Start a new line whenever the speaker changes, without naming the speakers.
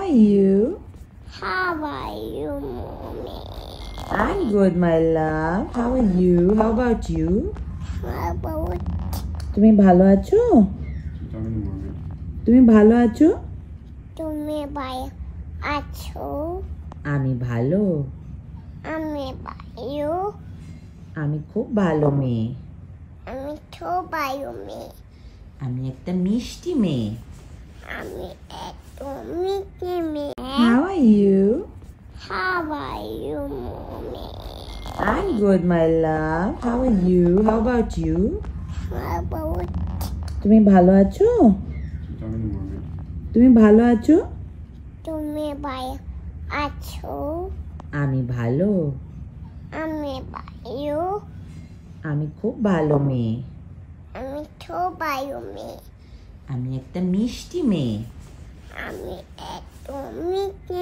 are you?
How are you, mommy?
I'm good, my love. How are you? How about you?
How about
তুমি ভালো আছো? তুমি ভালো আছো?
তুমি ভাই আছো?
আমি ভালো।
আমি ভালো।
আমি খুব ভালো মেয়ে।
আমি খুব ভালো মেয়ে।
আমি একটা মিষ্টি মেয়ে।
আমি একটু মিষ্টি মেয়ে।
How are you?
How are you, mommy?
I'm good, my love. How are you? How about you?
How about
তুমি ভালো আছো? তুমি ভালো আছো?
তুমি ভাই আছো?
আমি ভালো।
আমি ভালো।
আমি খুব ভালো মেয়ে।
আমি খুব ভালো মেয়ে।
আমি একটা মিষ্টি মেয়ে।
আমি একটু মিষ্টি